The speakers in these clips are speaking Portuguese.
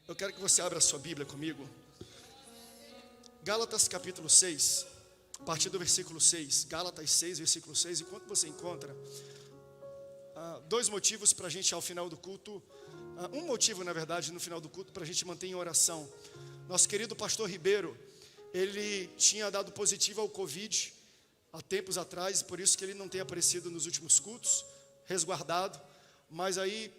Eu quero que você abra a sua Bíblia comigo. Gálatas capítulo 6, a partir do versículo 6. Gálatas 6, versículo 6. Enquanto você encontra, dois motivos para a gente ao final do culto. Um motivo, na verdade, no final do culto, para a gente manter em oração. Nosso querido pastor Ribeiro, ele tinha dado positivo ao Covid há tempos atrás, por isso que ele não tem aparecido nos últimos cultos, resguardado. Mas aí,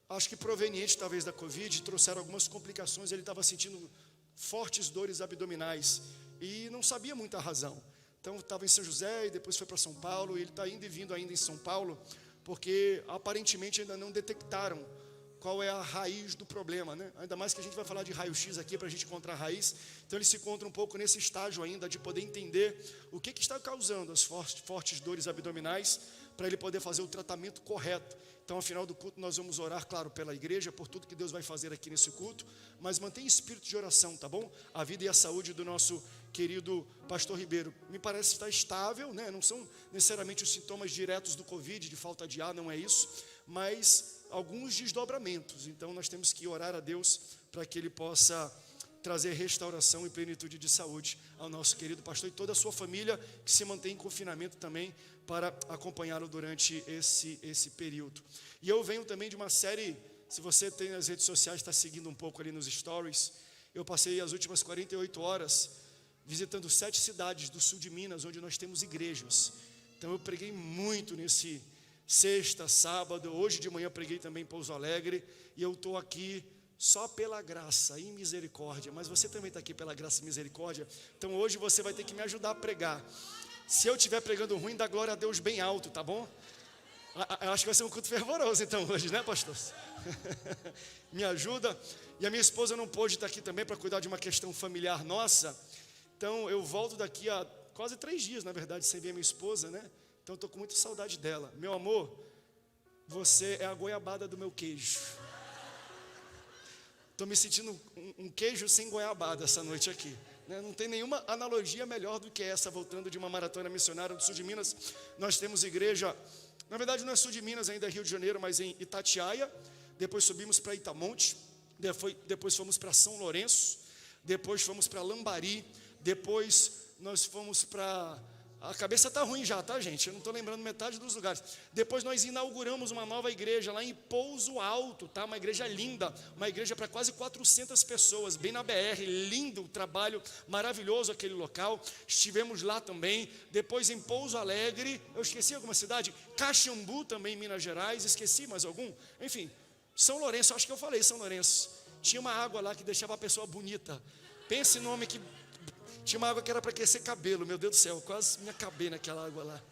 acho que proveniente talvez da Covid, trouxeram algumas complicações. Ele estava sentindo fortes dores abdominais e não sabia muita razão. Então estava em São José e depois foi para São Paulo. E ele está indo e vindo ainda em São Paulo, porque aparentemente ainda não detectaram qual é a raiz do problema, né? Ainda mais que a gente vai falar de raio-x aqui para a gente encontrar a raiz. Então ele se encontra um pouco nesse estágio ainda de poder entender o que está causando as fortes dores abdominais, para ele poder fazer o tratamento correto. Então, ao final do culto, nós vamos orar, claro, pela igreja, por tudo que Deus vai fazer aqui nesse culto, mas mantenha espírito de oração, tá bom? A vida e a saúde do nosso querido pastor Ribeiro, me parece estar estável, né? Não são necessariamente os sintomas diretos do Covid, de falta de ar, não é isso, mas alguns desdobramentos. Então, nós temos que orar a Deus para que Ele possa trazer restauração e plenitude de saúde ao nosso querido pastor e toda a sua família, que se mantém em confinamento também, para acompanhá-lo durante esse período. E eu venho também de uma série, se você tem nas redes sociais, está seguindo um pouco ali nos stories, eu passei as últimas 48 horas visitando 7 cidades do sul de Minas, onde nós temos igrejas. Então eu preguei muito nesse sexta, sábado, hoje de manhã preguei também em Pouso Alegre, e eu estou aqui só pela graça e misericórdia, mas você também está aqui pela graça e misericórdia, então hoje você vai ter que me ajudar a pregar. Se eu estiver pregando ruim, dá glória a Deus bem alto, tá bom? Eu acho que vai ser um culto fervoroso então hoje, né, pastor? Me ajuda. E a minha esposa não pôde estar aqui também para cuidar de uma questão familiar nossa, então eu volto daqui a quase 3 dias, na verdade, sem ver a minha esposa, né? Então estou com muita saudade dela. Meu amor, você é a goiabada do meu queijo. Estou me sentindo um queijo sem goiabada essa noite aqui. Não tem nenhuma analogia melhor do que essa, voltando de uma maratona missionária do sul de Minas. Nós temos igreja, na verdade não é sul de Minas, ainda é Rio de Janeiro, mas em Itatiaia. Depois subimos para Itamonte, depois fomos para São Lourenço, depois fomos para Lambari, depois nós fomos para... A cabeça está ruim já, tá, gente? Eu não estou lembrando metade dos lugares. Depois nós inauguramos uma nova igreja lá em Pouso Alto, tá? Uma igreja linda, uma igreja para quase 400 pessoas, bem na BR, lindo o trabalho, maravilhoso aquele local. Estivemos lá também. Depois em Pouso Alegre, eu esqueci alguma cidade? Caxambu também, Minas Gerais, esqueci mais algum? Enfim, São Lourenço, acho que eu falei São Lourenço. Tinha uma água lá que deixava a pessoa bonita. Pense no nome que... Tinha uma água que era para aquecer cabelo, meu Deus do céu, quase me acabei naquela água lá.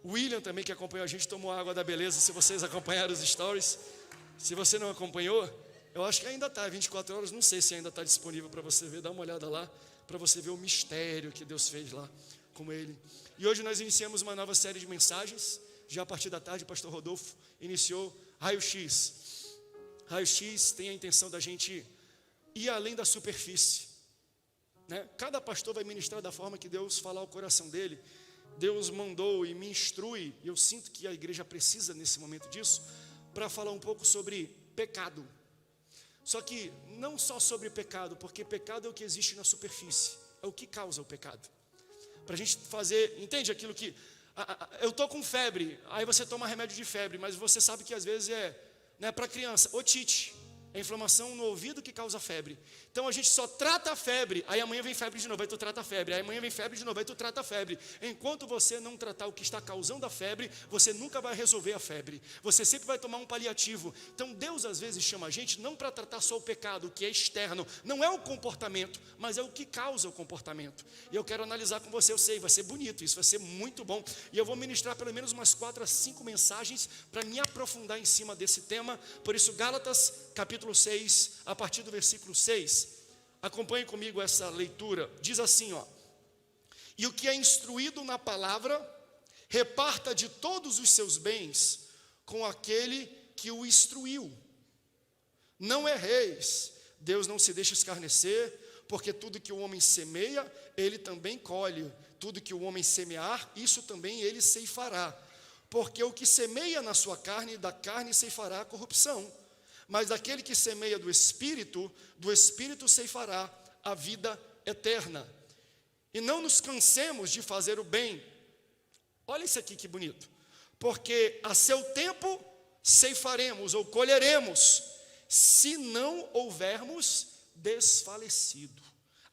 O William também, que acompanhou a gente, tomou água da beleza, se vocês acompanharam os stories. Se você não acompanhou, eu acho que ainda está, 24 horas, não sei se ainda está disponível para você ver, dá uma olhada lá, para você ver o mistério que Deus fez lá com ele. E hoje nós iniciamos uma nova série de mensagens, já a partir da tarde o pastor Rodolfo iniciou Raio-X. Raio-X tem a intenção da gente ir além da superfície. Cada pastor vai ministrar da forma que Deus falar ao coração dele. Deus mandou e me instrui, e eu sinto que a igreja precisa nesse momento disso, para falar um pouco sobre pecado. Só que não só sobre pecado, porque pecado é o que existe na superfície, é o que causa o pecado. Para a gente fazer, entende aquilo que... eu estou com febre, aí você toma remédio de febre, mas você sabe que às vezes é para criança, otite. É inflamação no ouvido que causa febre. Então a gente só trata a febre, aí amanhã vem febre de novo, aí tu trata a febre, aí amanhã vem febre de novo, aí tu trata a febre. Enquanto você não tratar o que está causando a febre, você nunca vai resolver a febre. Você sempre vai tomar um paliativo. Então Deus às vezes chama a gente não para tratar só o pecado, o que é externo, não é o comportamento, mas é o que causa o comportamento. E eu quero analisar com você, eu sei, vai ser bonito, isso vai ser muito bom. E eu vou ministrar pelo menos umas 4 a 5 mensagens para me aprofundar em cima desse tema. Por isso, Gálatas, capítulo 6, a partir do versículo 6, acompanhe comigo essa leitura, diz assim, e o que é instruído na palavra, reparta de todos os seus bens com aquele que o instruiu. Não erreis, Deus não se deixa escarnecer, porque tudo que o homem semeia, ele também colhe, tudo que o homem semear, isso também ele ceifará, porque o que semeia na sua carne, da carne ceifará a corrupção, mas daquele que semeia do Espírito ceifará a vida eterna. E não nos cansemos de fazer o bem. Olha isso aqui que bonito. Porque a seu tempo ceifaremos ou colheremos, se não houvermos desfalecido.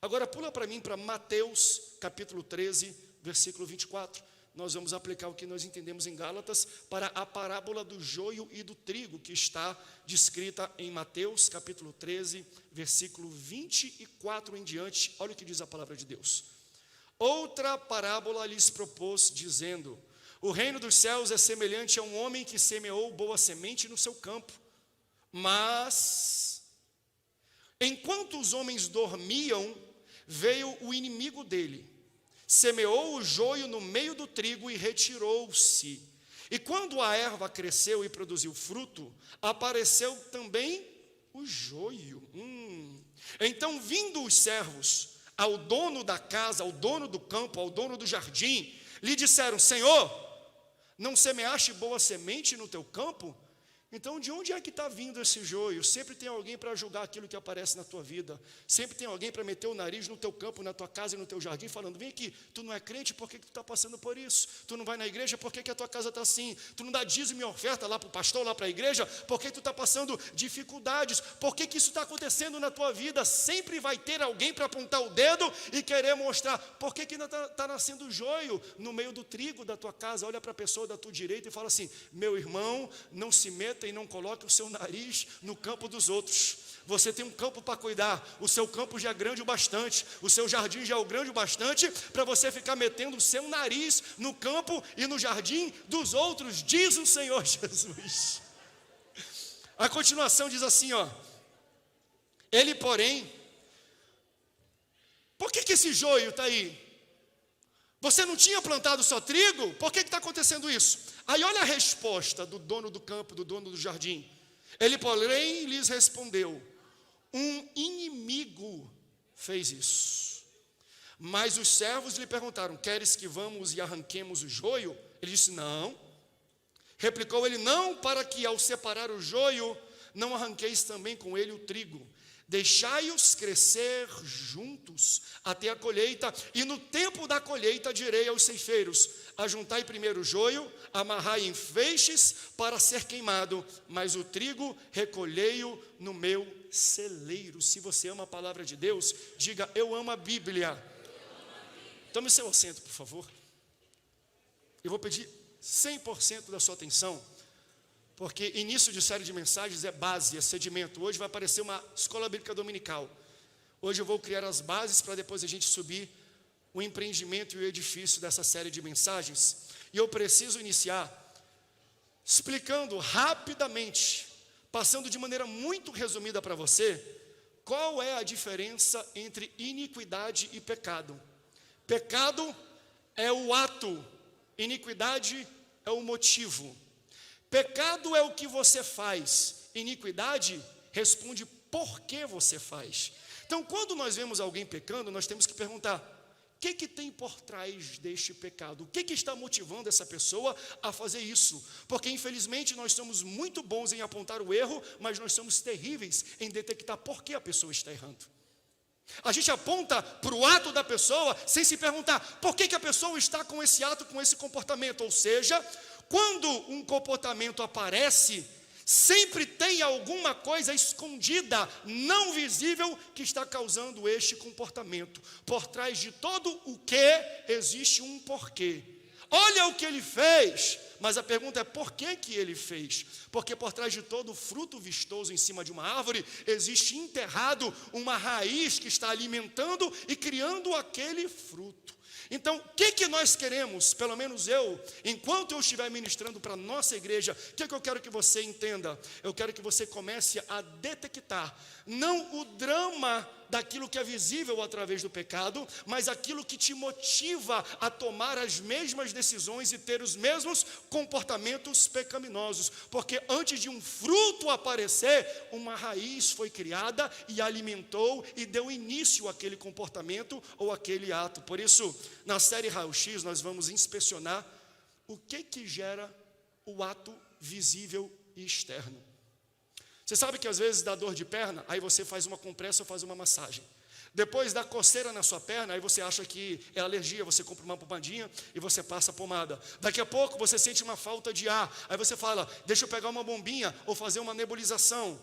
Agora pula para mim para Mateus capítulo 13, versículo 24. Nós vamos aplicar o que nós entendemos em Gálatas para a parábola do joio e do trigo, que está descrita em Mateus capítulo 13, versículo 24 em diante. Olha o que diz a palavra de Deus. Outra parábola lhes propôs, dizendo: o reino dos céus é semelhante a um homem que semeou boa semente no seu campo. Mas, enquanto os homens dormiam, veio o inimigo dele, semeou o joio no meio do trigo e retirou-se. E quando a erva cresceu e produziu fruto, apareceu também o joio. Então, vindo os servos ao dono da casa, ao dono do campo, ao dono do jardim, lhe disseram: Senhor, não semeaste boa semente no teu campo? Então, de onde é que está vindo esse joio? Sempre tem alguém para julgar aquilo que aparece na tua vida. Sempre tem alguém para meter o nariz no teu campo, na tua casa e no teu jardim, falando: vem aqui, tu não é crente, por que tu está passando por isso? Tu não vai na igreja, por que a tua casa está assim? Tu não dá dízimo e oferta lá para o pastor, lá para a igreja, por que tu está passando dificuldades? Por que isso está acontecendo na tua vida? Sempre vai ter alguém para apontar o dedo e querer mostrar. Por que está nascendo joio no meio do trigo da tua casa? Olha para a pessoa da tua direita e fala assim: meu irmão, não se meta e não coloque o seu nariz no campo dos outros. Você tem um campo para cuidar, o seu campo já é grande o bastante, o seu jardim já é o grande o bastante para você ficar metendo o seu nariz no campo e no jardim dos outros, diz o Senhor Jesus. A continuação diz assim, ó: ele, porém, por que esse joio está aí? Você não tinha plantado só trigo? Por que está acontecendo isso? Aí olha a resposta do dono do campo, do dono do jardim. Ele, porém, lhes respondeu: um inimigo fez isso. Mas os servos lhe perguntaram: queres que vamos e arranquemos o joio? Ele disse: não. Replicou ele: não, para que ao separar o joio, não arranqueis também com ele o trigo. Deixai-os crescer juntos até a colheita, e no tempo da colheita direi aos ceifeiros: ajuntai primeiro o joio, amarrai em feixes para ser queimado, mas o trigo recolhei-o no meu celeiro. Se você ama a palavra de Deus, diga: eu amo a Bíblia. Tome seu assento, por favor. Eu vou pedir 100% da sua atenção, porque início de série de mensagens é base, é sedimento. Hoje vai aparecer uma escola bíblica dominical. Hoje eu vou criar as bases para depois a gente subir o empreendimento e o edifício dessa série de mensagens. E eu preciso iniciar explicando rapidamente, passando de maneira muito resumida para você, qual é a diferença entre iniquidade e pecado. Pecado é o ato, iniquidade é o motivo. Pecado é o que você faz, iniquidade responde por que você faz. Então, quando nós vemos alguém pecando, nós temos que perguntar: o que tem por trás deste pecado? O que está motivando essa pessoa a fazer isso? Porque, infelizmente, nós somos muito bons em apontar o erro, mas nós somos terríveis em detectar por que a pessoa está errando. A gente aponta para o ato da pessoa sem se perguntar por que a pessoa está com esse ato, com esse comportamento. Ou seja, quando um comportamento aparece, sempre tem alguma coisa escondida, não visível, que está causando este comportamento. Por trás de todo o que existe um porquê. Olha o que ele fez, mas a pergunta é: por que ele fez? Porque por trás de todo fruto vistoso em cima de uma árvore, existe enterrado uma raiz que está alimentando e criando aquele fruto. Então, o que nós queremos, pelo menos eu, enquanto eu estiver ministrando para a nossa igreja, o que eu quero que você entenda? Eu quero que você comece a detectar, não o drama daquilo que é visível através do pecado, mas aquilo que te motiva a tomar as mesmas decisões e ter os mesmos comportamentos pecaminosos. Porque antes de um fruto aparecer, uma raiz foi criada e alimentou e deu início àquele comportamento ou àquele ato. Por isso, na série Raio-X, nós vamos inspecionar o que gera o ato visível e externo. Você sabe que às vezes dá dor de perna, aí você faz uma compressa ou faz uma massagem. Depois dá coceira na sua perna, aí você acha que é alergia, você compra uma pomadinha e você passa a pomada. Daqui a pouco você sente uma falta de ar, aí você fala, deixa eu pegar uma bombinha ou fazer uma nebulização.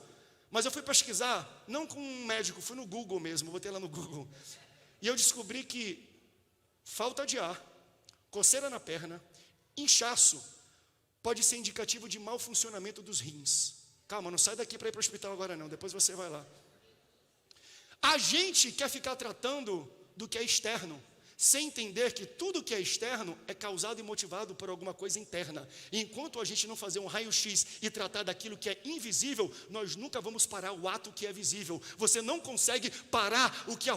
Mas eu fui pesquisar, não com um médico, fui no Google mesmo, botei lá no Google. E eu descobri que falta de ar, coceira na perna, inchaço, pode ser indicativo de mau funcionamento dos rins. Calma, não sai daqui para ir para o hospital agora não, depois você vai lá. A gente quer ficar tratando do que é externo, sem entender que tudo que é externo é causado e motivado por alguma coisa interna. E enquanto a gente não fazer um raio-x e tratar daquilo que é invisível, nós nunca vamos parar o ato que é visível. Você não consegue parar o que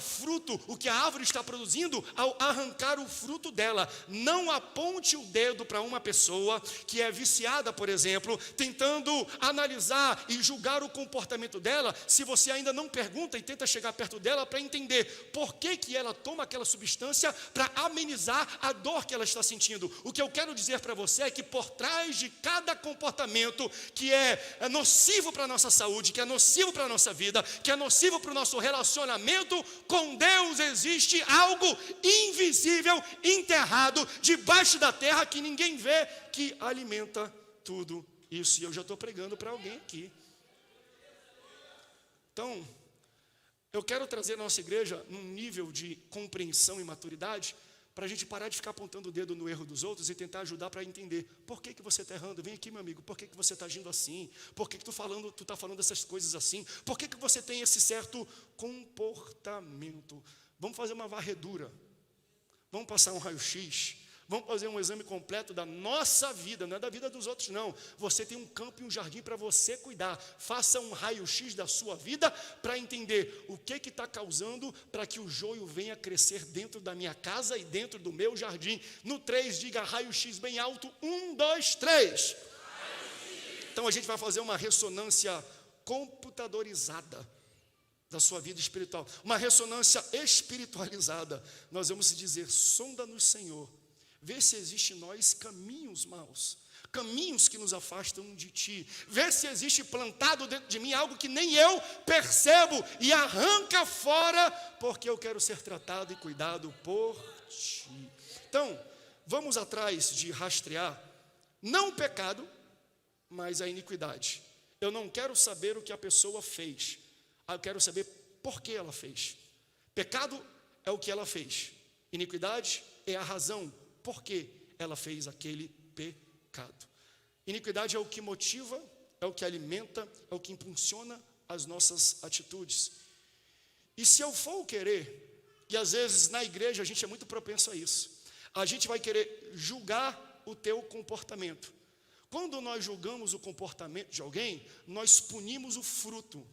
a árvore está produzindo ao arrancar o fruto dela. Não aponte o dedo para uma pessoa que é viciada, por exemplo, tentando analisar e julgar o comportamento dela, se você ainda não pergunta e tenta chegar perto dela para entender por que ela toma aquela substância para amenizar a dor que ela está sentindo. O que eu quero dizer para você é que por trás de cada comportamento que é nocivo para a nossa saúde, que é nocivo para a nossa vida, que é nocivo para o nosso relacionamento com Deus, existe algo invisível, enterrado, debaixo da terra, que ninguém vê, que alimenta tudo isso. E eu já estou pregando para alguém aqui. Então, eu quero trazer a nossa igreja num nível de compreensão e maturidade, para a gente parar de ficar apontando o dedo no erro dos outros e tentar ajudar para entender por que você está errando. Vem aqui, meu amigo, por que você está agindo assim? Por que tu está falando essas coisas assim? Por que você tem esse certo comportamento? Vamos fazer uma varredura, vamos passar um raio-x, vamos fazer um exame completo da nossa vida, não é da vida dos outros não. Você tem um campo e um jardim para você cuidar. Faça um raio-x da sua vida para entender o que está causando para que o joio venha crescer dentro da minha casa e dentro do meu jardim. No 3, diga raio-x bem alto. 1, 2, 3. Então a gente vai fazer uma ressonância computadorizada da sua vida espiritual. Uma ressonância espiritualizada. Nós vamos dizer, sonda-nos, Senhor. Vê se existe em nós caminhos maus, caminhos que nos afastam de Ti. Vê se existe plantado dentro de mim algo que nem eu percebo e arranca fora, porque eu quero ser tratado e cuidado por Ti. Então, vamos atrás de rastrear, não o pecado, mas a iniquidade. Eu não quero saber o que a pessoa fez, eu quero saber por que ela fez. Pecado é o que ela fez, iniquidade é a razão por que ela fez aquele pecado. Iniquidade é o que motiva, é o que alimenta, é o que impulsiona as nossas atitudes. E se eu for querer, e às vezes na igreja a gente é muito propenso a isso, a gente vai querer julgar o teu comportamento. Quando nós julgamos o comportamento de alguém, nós punimos o fruto.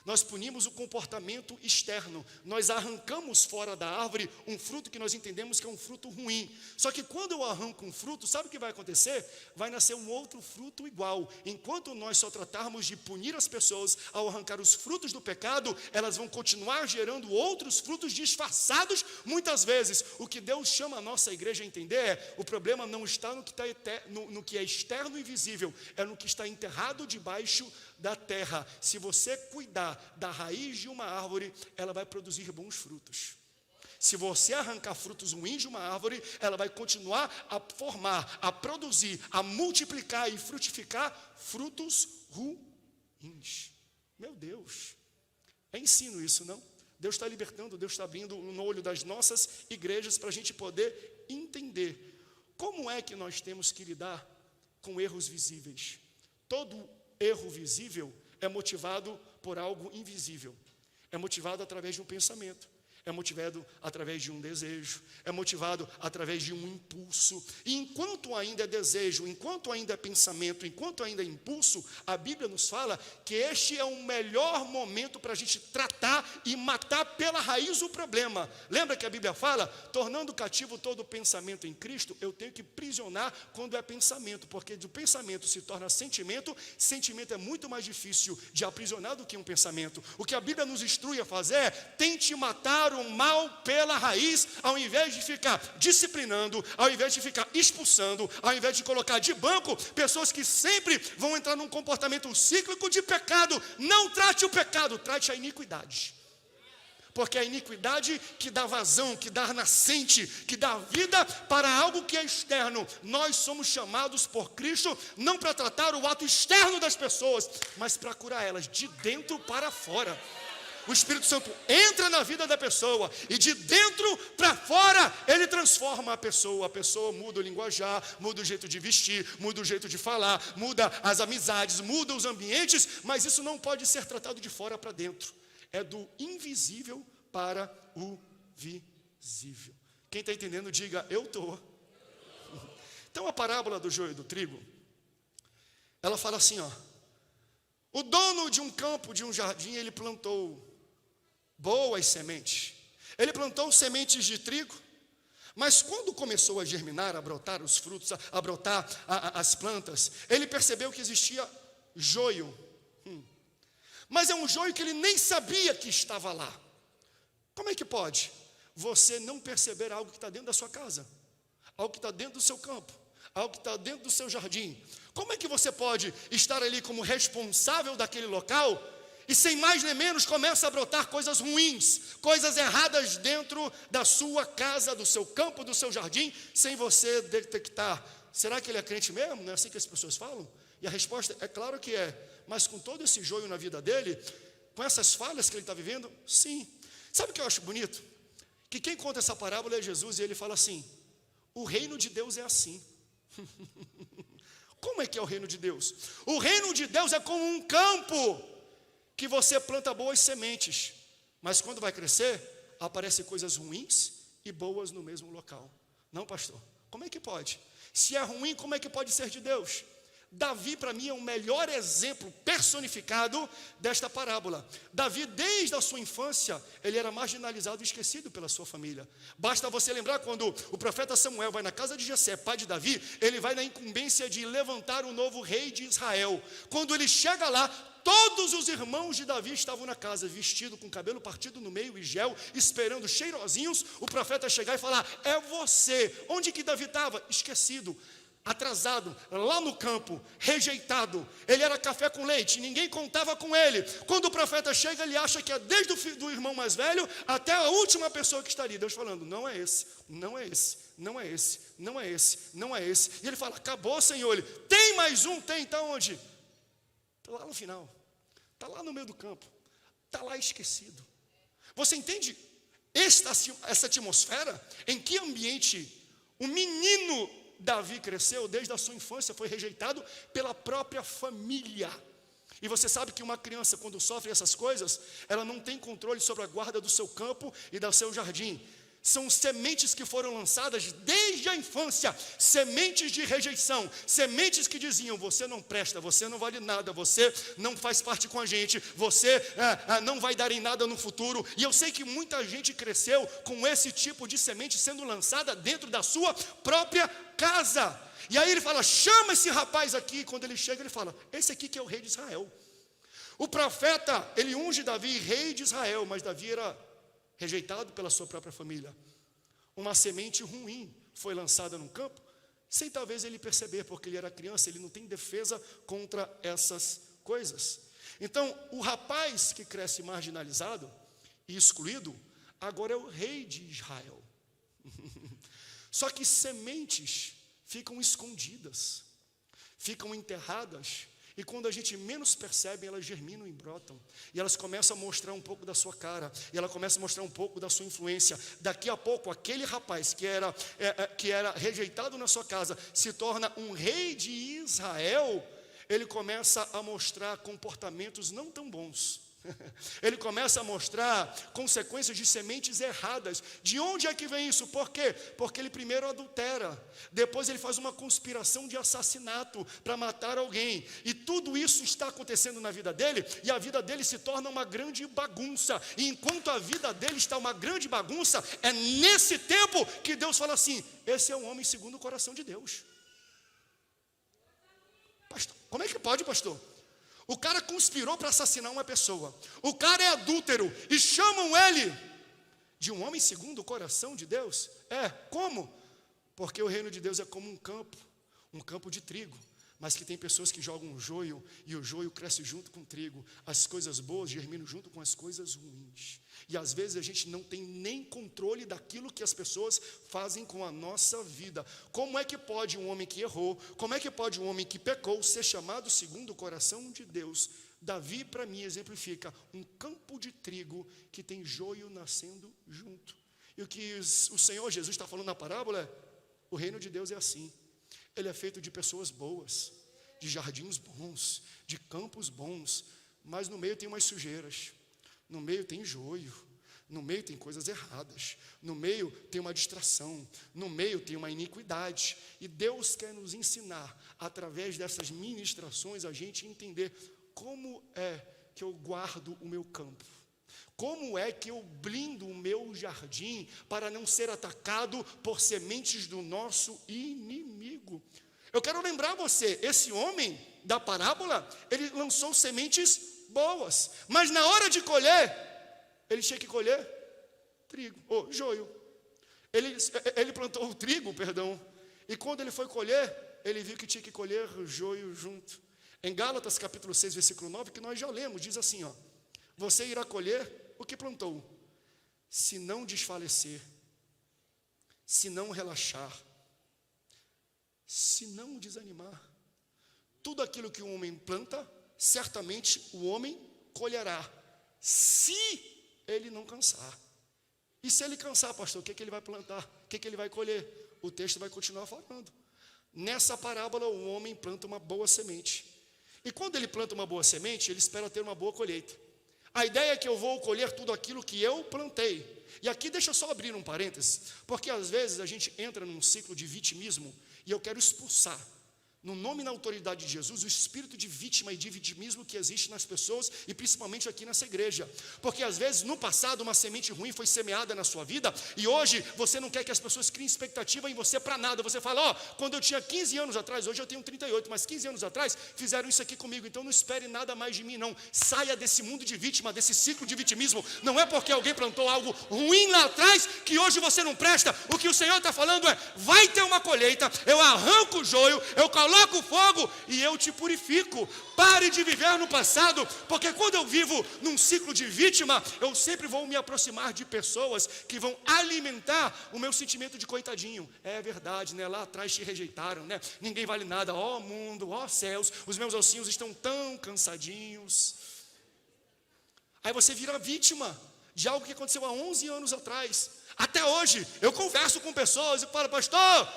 Nós punimos o comportamento externo, nós arrancamos fora da árvore um fruto que nós entendemos que é um fruto ruim. Só que quando eu arranco um fruto, sabe o que vai acontecer? Vai nascer um outro fruto igual. Enquanto nós só tratarmos de punir as pessoas ao arrancar os frutos do pecado, elas vão continuar gerando outros frutos disfarçados muitas vezes. O que Deus chama a nossa igreja a entender é, o problema não está no que é externo e visível, é no que está enterrado debaixo da terra. Se você cuidar da raiz de uma árvore, ela vai produzir bons frutos. Se você arrancar frutos ruins de uma árvore, ela vai continuar a formar, a produzir, a multiplicar e frutificar frutos ruins. Meu Deus, é ensino isso, não? Deus está libertando, Deus está abrindo no olho das nossas igrejas para a gente poder entender como é que nós temos que lidar com erros visíveis. Todo erro visível é motivado por algo invisível, é motivado através de um pensamento, é motivado através de um desejo, é motivado através de um impulso. E enquanto ainda é desejo, enquanto ainda é pensamento, enquanto ainda é impulso, a Bíblia nos fala que este é o melhor momento para a gente tratar e matar pela raiz o problema. Lembra que a Bíblia fala, tornando cativo todo pensamento em Cristo, eu tenho que prisionar quando é pensamento, porque do pensamento se torna sentimento, sentimento é muito mais difícil de aprisionar do que um pensamento. O que a Bíblia nos instrui a fazer é, tente matar tratar o mal pela raiz, ao invés de ficar disciplinando, ao invés de ficar expulsando, ao invés de colocar de banco pessoas que sempre vão entrar num comportamento cíclico de pecado. Não trate o pecado, trate a iniquidade. Porque é a iniquidade que dá vazão, que dá nascente, que dá vida para algo que é externo. Nós somos chamados por Cristo não para tratar o ato externo das pessoas, mas para curar elas de dentro para fora. O Espírito Santo entra na vida da pessoa e de dentro para fora ele transforma a pessoa muda o linguajar, muda o jeito de vestir, muda o jeito de falar, muda as amizades, muda os ambientes, mas isso não pode ser tratado de fora para dentro. É do invisível para o visível. Quem está entendendo, diga, eu estou. Então a parábola do joio e do trigo, ela fala assim, ó: o dono de um campo, de um jardim, ele plantou boas sementes. Ele plantou sementes de trigo, mas quando começou a germinar, a brotar os frutos, a brotar as plantas, ele percebeu que existia joio. Mas é um joio que ele nem sabia que estava lá. Como é que pode você não perceber algo que está dentro da sua casa, algo que está dentro do seu campo, algo que está dentro do seu jardim? Como é que você pode estar ali como responsável daquele local e sem mais nem menos começa a brotar coisas ruins, coisas erradas dentro da sua casa, do seu campo, do seu jardim, sem você detectar? Será que ele é crente mesmo? Não é assim que as pessoas falam? E a resposta é claro que é. Mas com todo esse joio na vida dele, com essas falhas que ele está vivendo, sim. Sabe o que eu acho bonito? Que quem conta essa parábola é Jesus, e ele fala assim: o reino de Deus é assim. Como é que é o reino de Deus? O reino de Deus é como um campo que você planta boas sementes, mas quando vai crescer, aparecem coisas ruins e boas no mesmo local. Não, pastor, como é que pode? Se é ruim, como é que pode ser de Deus? Davi, para mim, é o melhor exemplo personificado desta parábola. Davi, desde a sua infância, ele era marginalizado e esquecido pela sua família. Basta você lembrar quando o profeta Samuel vai na casa de Jessé, pai de Davi, ele vai na incumbência de levantar o novo rei de Israel. Quando ele chega lá, todos os irmãos de Davi estavam na casa, vestido com cabelo partido no meio e gel, esperando cheirosinhos, o profeta chegar e falar: é você. Onde que Davi estava? Esquecido, atrasado, lá no campo, rejeitado. Ele era café com leite, ninguém contava com ele. Quando o profeta chega, ele acha que é desde do irmão mais velho até a última pessoa que está ali. Deus falando: não é esse, não é esse, não é esse, não é esse, não é esse. E ele fala: acabou, Senhor. Ele: tem mais um? Tem, está onde? Está lá no final, está lá no meio do campo, está lá esquecido. Você entende essa atmosfera? Em que ambiente o menino Davi cresceu? Desde a sua infância foi rejeitado pela própria família. E você sabe que uma criança, quando sofre essas coisas, ela não tem controle sobre a guarda do seu campo e do seu jardim. São sementes que foram lançadas desde a infância, sementes de rejeição, sementes que diziam: você não presta, você não vale nada, você não faz parte com a gente, você não vai dar em nada no futuro. E eu sei que muita gente cresceu com esse tipo de semente sendo lançada dentro da sua própria casa. E aí ele fala: chama esse rapaz aqui. Quando ele chega, ele fala: esse aqui que é o rei de Israel. O profeta, ele unge Davi rei de Israel, mas Davi era rejeitado pela sua própria família. Uma semente ruim foi lançada no campo, sem talvez ele perceber, porque ele era criança, ele não tem defesa contra essas coisas. Então, o rapaz que cresce marginalizado e excluído, agora é o rei de Israel. Só que sementes ficam escondidas, ficam enterradas, e quando a gente menos percebe, elas germinam e brotam. E elas começam a mostrar um pouco da sua cara. E ela começa a mostrar um pouco da sua influência. Daqui a pouco, aquele rapaz que era rejeitado na sua casa, se torna um rei de Israel. Ele começa a mostrar comportamentos não tão bons. Ele começa a mostrar consequências de sementes erradas. De onde é que vem isso? Por quê? Porque ele primeiro adultera, depois ele faz uma conspiração de assassinato para matar alguém, e tudo isso está acontecendo na vida dele, e a vida dele se torna uma grande bagunça. E enquanto a vida dele está uma grande bagunça, é nesse tempo que Deus fala assim: esse é um homem segundo o coração de Deus. Pastor, como é que pode, pastor? O cara conspirou para assassinar uma pessoa, o cara é adúltero, e chamam ele de um homem segundo o coração de Deus? Como? Porque o reino de Deus é como um campo de trigo, mas que tem pessoas que jogam o joio, e o joio cresce junto com o trigo, as coisas boas germinam junto com as coisas ruins, e às vezes a gente não tem nem controle daquilo que as pessoas fazem com a nossa vida. Como é que pode um homem que errou, como é que pode um homem que pecou ser chamado segundo o coração de Deus? Davi, para mim, exemplifica um campo de trigo que tem joio nascendo junto. E o que o Senhor Jesus está falando na parábola é: o reino de Deus é assim. Ele é feito de pessoas boas, de jardins bons, de campos bons, mas no meio tem umas sujeiras, no meio tem joio, no meio tem coisas erradas, no meio tem uma distração, no meio tem uma iniquidade. E Deus quer nos ensinar, através dessas ministrações, a gente entender como é que eu guardo o meu campo, como é que eu blindo o meu jardim para não ser atacado por sementes do nosso inimigo. Eu quero lembrar você, esse homem da parábola, ele lançou sementes boas, mas na hora de colher, ele tinha que colher joio. Ele plantou o trigo, e quando ele foi colher, ele viu que tinha que colher joio junto. Em Gálatas capítulo 6, versículo 9, que nós já lemos, diz assim, você irá colher o que plantou, se não desfalecer, se não relaxar, se não desanimar. Tudo aquilo que o homem planta, certamente o homem colherá, se ele não cansar. E se ele cansar, pastor, o que ele vai plantar? O que ele vai colher? O texto vai continuar falando. Nessa parábola, o homem planta uma boa semente. E quando ele planta uma boa semente, ele espera ter uma boa colheita. A ideia é que eu vou colher tudo aquilo que eu plantei. E aqui deixa eu só abrir um parênteses, porque às vezes a gente entra num ciclo de vitimismo, e eu quero expulsar, no nome e na autoridade de Jesus, o espírito de vítima e de vitimismo que existe nas pessoas, e principalmente aqui nessa igreja. Porque às vezes no passado uma semente ruim foi semeada na sua vida, e hoje você não quer que as pessoas criem expectativa em você para nada. Você fala, quando eu tinha 15 anos atrás, hoje eu tenho 38, mas 15 anos atrás fizeram isso aqui comigo, então não espere nada mais de mim não. Saia desse mundo de vítima, desse ciclo de vitimismo. Não é porque alguém plantou algo ruim lá atrás que hoje você não presta. O que o Senhor está falando é: vai ter uma colheita, eu arranco o joio, eu coloco fogo e eu te purifico. Pare de viver no passado, porque quando eu vivo num ciclo de vítima, eu sempre vou me aproximar de pessoas que vão alimentar o meu sentimento de coitadinho. É verdade, né? Lá atrás te rejeitaram, né? Ninguém vale nada, ó mundo, ó céus, os meus ossinhos estão tão cansadinhos. Aí você vira vítima de algo que aconteceu há 11 anos atrás. Até hoje, eu converso com pessoas e falo: pastor,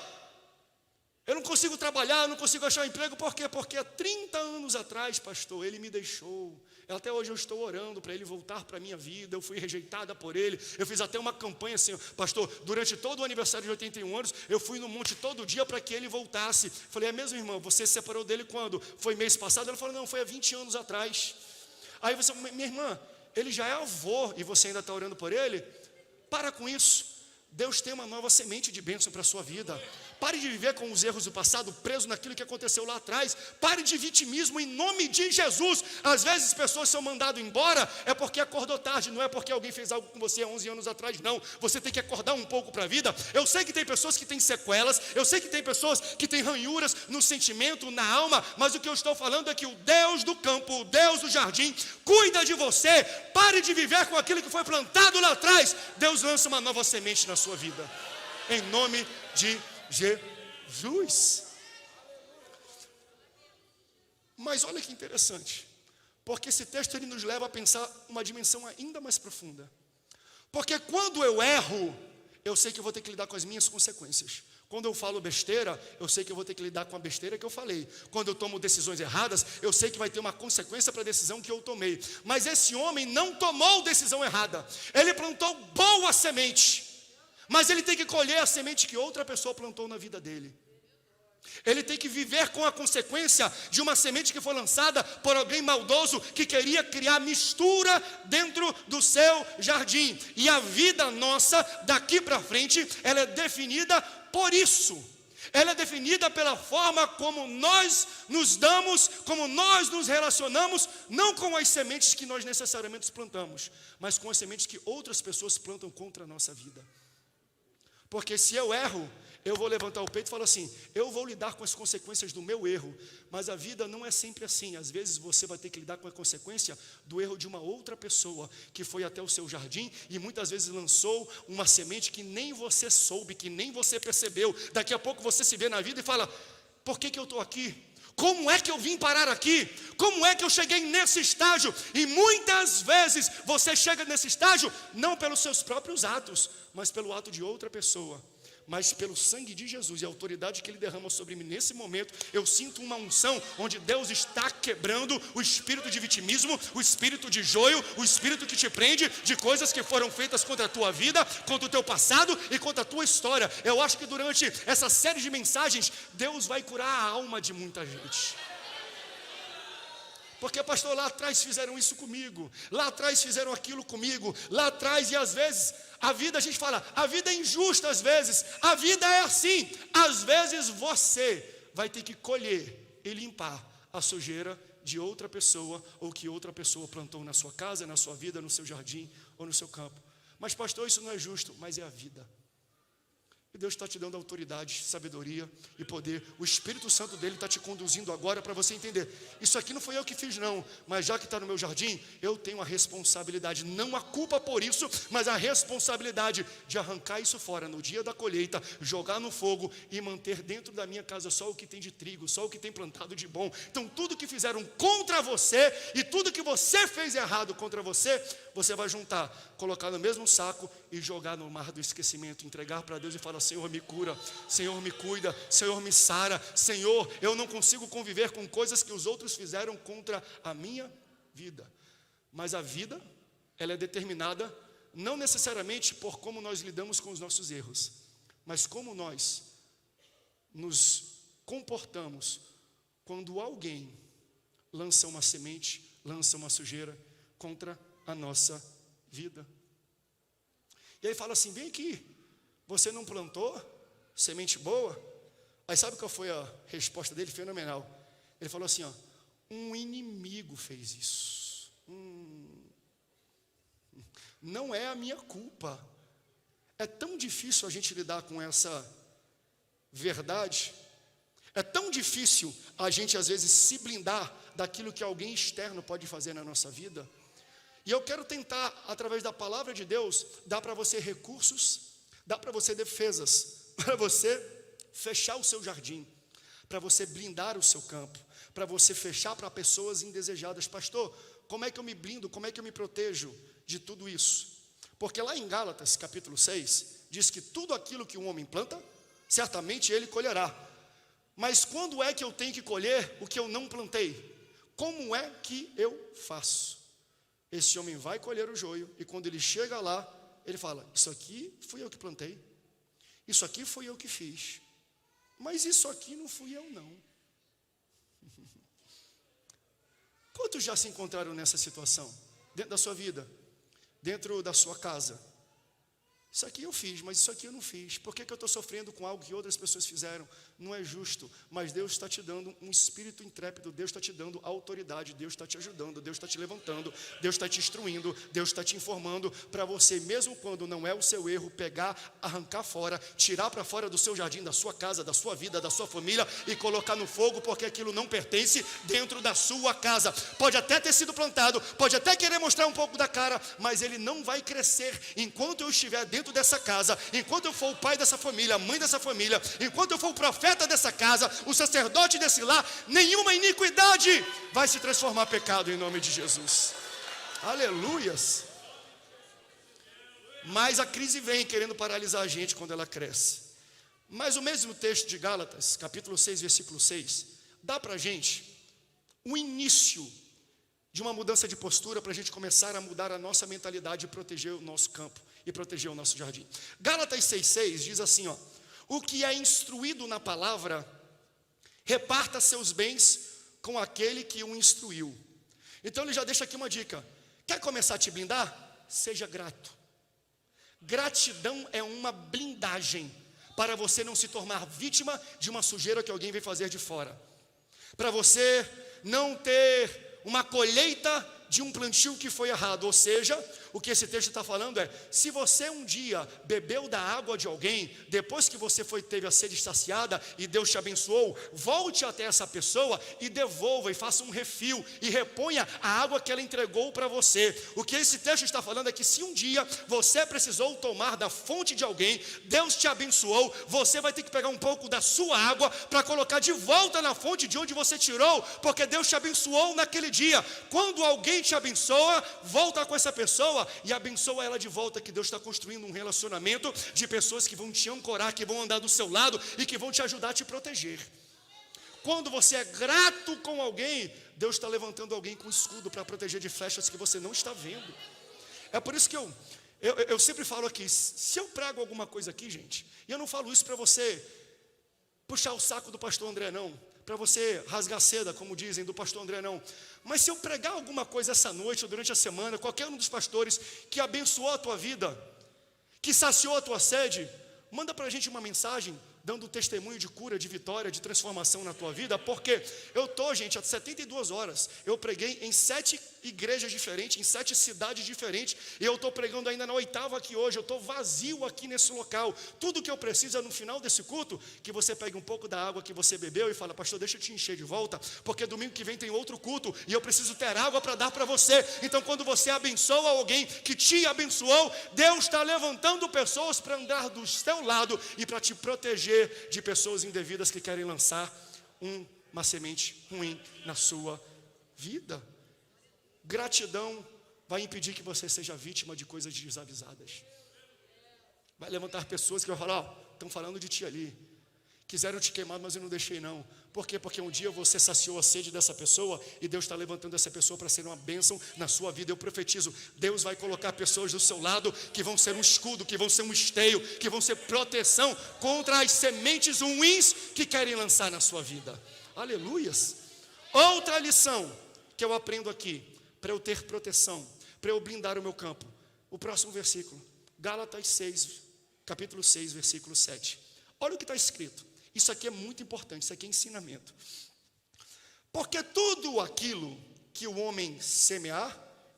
eu não consigo trabalhar, eu não consigo achar um emprego. Por quê? Porque há 30 anos atrás, pastor, ele me deixou. Até hoje eu estou orando para ele voltar para a minha vida. Eu fui rejeitada por ele. Eu fiz até uma campanha assim, pastor, durante todo o aniversário de 81 anos, eu fui no monte todo dia para que ele voltasse. Falei: é mesmo, irmão? Você se separou dele quando? Foi mês passado? Ela falou: não, foi há 20 anos atrás. Aí você: minha irmã, ele já é avô e você ainda está orando por ele? Para com isso. Deus tem uma nova semente de bênção para a sua vida. Pare de viver com os erros do passado, preso naquilo que aconteceu lá atrás. Pare de vitimismo em nome de Jesus. Às vezes pessoas são mandadas embora, é porque acordou tarde, não é porque alguém fez algo com você há 11 anos atrás, não. Você tem que acordar um pouco para a vida. Eu sei que tem pessoas que têm sequelas, eu sei que tem pessoas que têm ranhuras no sentimento, na alma, mas o que eu estou falando é que o Deus do campo, o Deus do jardim, cuida de você. Pare de viver com aquilo que foi plantado lá atrás. Deus lança uma nova semente na sua vida, em nome de Jesus. Mas olha que interessante, porque esse texto ele nos leva a pensar uma dimensão ainda mais profunda. Porque quando eu erro, eu sei que eu vou ter que lidar com as minhas consequências. Quando eu falo besteira, eu sei que eu vou ter que lidar com a besteira que eu falei. Quando eu tomo decisões erradas, eu sei que vai ter uma consequência para a decisão que eu tomei. Mas esse homem não tomou decisão errada. Ele plantou boa semente, mas ele tem que colher a semente que outra pessoa plantou na vida dele. Ele tem que viver com a consequência de uma semente que foi lançada por alguém maldoso que queria criar mistura dentro do seu jardim. E a vida nossa, daqui para frente, ela é definida por isso. Ela é definida pela forma como nós nos damos, como nós nos relacionamos, não com as sementes que nós necessariamente plantamos, mas com as sementes que outras pessoas plantam contra a nossa vida. Porque se eu erro, eu vou levantar o peito e falar assim, eu vou lidar com as consequências do meu erro, mas a vida não é sempre assim. Às vezes você vai ter que lidar com a consequência do erro de uma outra pessoa, que foi até o seu jardim e muitas vezes lançou uma semente que nem você soube, que nem você percebeu. Daqui a pouco você se vê na vida e fala, por que eu estou aqui? Como é que eu vim parar aqui? Como é que eu cheguei nesse estágio? E muitas vezes você chega nesse estágio não pelos seus próprios atos, mas pelo ato de outra pessoa. Mas pelo sangue de Jesus e a autoridade que Ele derrama sobre mim nesse momento, eu sinto uma unção onde Deus está quebrando o espírito de vitimismo, o espírito de joio, o espírito que te prende de coisas que foram feitas contra a tua vida, contra o teu passado e contra a tua história. Eu acho que durante essa série de mensagens, Deus vai curar a alma de muita gente. Porque, pastor, lá atrás fizeram isso comigo, lá atrás fizeram aquilo comigo, lá atrás, e às vezes, a vida, a gente fala, a vida é injusta às vezes, a vida é assim, às vezes você vai ter que colher e limpar a sujeira de outra pessoa, ou que outra pessoa plantou na sua casa, na sua vida, no seu jardim, ou no seu campo. Mas, pastor, isso não é justo, mas é a vida. E Deus está te dando autoridade, sabedoria e poder. O Espírito Santo dele está te conduzindo agora para você entender. Isso aqui não foi eu que fiz não, mas já que está no meu jardim, eu tenho a responsabilidade, não a culpa por isso, mas a responsabilidade de arrancar isso fora no dia da colheita, jogar no fogo e manter dentro da minha casa só o que tem de trigo, só o que tem plantado de bom. Então tudo que fizeram contra você e tudo que você fez errado contra você, você vai juntar, colocar no mesmo saco e jogar no mar do esquecimento, entregar para Deus e falar, Senhor, me cura, Senhor, me cuida, Senhor, me sara, Senhor, eu não consigo conviver com coisas que os outros fizeram contra a minha vida. Mas a vida, ela é determinada não necessariamente por como nós lidamos com os nossos erros, mas como nós nos comportamos quando alguém lança uma semente, lança uma sujeira contra a nossa vida. E aí fala assim, vem aqui, você não plantou semente boa? Aí sabe qual foi a resposta dele? Fenomenal. Ele falou assim, ó, um inimigo fez isso. Não é a minha culpa. É tão difícil a gente lidar com essa verdade. É tão difícil a gente às vezes se blindar daquilo que alguém externo pode fazer na nossa vida. E eu quero tentar, através da palavra de Deus, dar para você recursos, dar para você defesas, para você fechar o seu jardim, para você blindar o seu campo, para você fechar para pessoas indesejadas. Pastor, como é que eu me blindo, como é que eu me protejo de tudo isso? Porque lá em Gálatas, capítulo 6, diz que tudo aquilo que um homem planta, certamente ele colherá. Mas quando é que eu tenho que colher o que eu não plantei? Como é que eu faço? Esse homem vai colher o joio e quando ele chega lá, ele fala, isso aqui fui eu que plantei, isso aqui fui eu que fiz, mas isso aqui não fui eu não. Quantos já se encontraram nessa situação? Dentro da sua vida, dentro da sua casa. Isso aqui eu fiz, mas isso aqui eu não fiz. Por que eu estou sofrendo com algo que outras pessoas fizeram? Não é justo, mas Deus está te dando um espírito intrépido, Deus está te dando autoridade, Deus está te ajudando, Deus está te levantando, Deus está te instruindo, Deus está te informando para você, mesmo quando não é o seu erro, pegar, arrancar fora, tirar para fora do seu jardim, da sua casa, da sua vida, da sua família e colocar no fogo, porque aquilo não pertence dentro da sua casa. Pode até ter sido plantado, pode até querer mostrar um pouco da cara, mas ele não vai crescer enquanto eu estiver dentro dessa casa, enquanto eu for o pai dessa família, a mãe dessa família, enquanto eu for o profeta dessa casa, o sacerdote desse lar, nenhuma iniquidade vai se transformar em pecado em nome de Jesus. Aleluias. Mas a crise vem querendo paralisar a gente quando ela cresce. Mas o mesmo texto de Gálatas, capítulo 6, versículo 6, dá para a gente o início de uma mudança de postura para a gente começar a mudar a nossa mentalidade e proteger o nosso campo e proteger o nosso jardim. Gálatas 6,6 diz assim, ó, o que é instruído na palavra, reparta seus bens com aquele que o instruiu. Então ele já deixa aqui uma dica. Quer começar a te blindar? Seja grato. Gratidão é uma blindagem para você não se tornar vítima de uma sujeira que alguém vem fazer de fora, para você não ter uma colheita de um plantio que foi errado. Ou seja, o que esse texto está falando é: se você um dia bebeu da água de alguém, depois que você teve a sede saciada e Deus te abençoou, volte até essa pessoa e devolva, e faça um refil, e reponha a água que ela entregou para você. O que esse texto está falando é que se um dia você precisou tomar da fonte de alguém, Deus te abençoou, você vai ter que pegar um pouco da sua água para colocar de volta na fonte de onde você tirou, porque Deus te abençoou naquele dia. Quando alguém te abençoa, volta com essa pessoa e abençoa ela de volta, que Deus está construindo um relacionamento de pessoas que vão te ancorar, que vão andar do seu lado e que vão te ajudar a te proteger. Quando você é grato com alguém, Deus está levantando alguém com escudo para proteger de flechas que você não está vendo. É por isso que eu sempre falo aqui, se eu prego alguma coisa aqui, gente, e eu não falo isso para você puxar o saco do pastor André, não, para você rasgar seda, como dizem, do pastor André, não. Mas se eu pregar alguma coisa essa noite ou durante a semana, qualquer um dos pastores que abençoou a tua vida, que saciou a tua sede, manda para a gente uma mensagem, dando testemunho de cura, de vitória, de transformação na tua vida. Porque eu estou, gente, há 72 horas, eu preguei em 7 igrejas diferentes, em 7 cidades diferentes, e eu estou pregando ainda na 8ª aqui hoje. Eu estou vazio aqui nesse local. Tudo que eu preciso é, no final desse culto, que você pegue um pouco da água que você bebeu e fala: pastor, deixa eu te encher de volta, porque domingo que vem tem outro culto, e eu preciso ter água para dar para você. Então, quando você abençoa alguém que te abençoou, Deus está levantando pessoas para andar do teu lado e para te proteger de pessoas indevidas que querem lançar uma semente ruim na sua vida. Gratidão vai impedir que você seja vítima de coisas desavisadas. Vai levantar pessoas que vão falar: ó, estão falando de ti ali, quiseram te queimar, mas eu não deixei não. Por quê? Porque um dia você saciou a sede dessa pessoa, e Deus está levantando essa pessoa para ser uma bênção na sua vida. Eu profetizo, Deus vai colocar pessoas do seu lado que vão ser um escudo, que vão ser um esteio, que vão ser proteção contra as sementes ruins que querem lançar na sua vida. Aleluias. Outra lição que eu aprendo aqui, para eu ter proteção, para eu blindar o meu campo, o próximo versículo, Gálatas 6, capítulo 6, versículo 7. Olha o que está escrito. Isso aqui é muito importante, isso aqui é ensinamento. Porque tudo aquilo que o homem semear,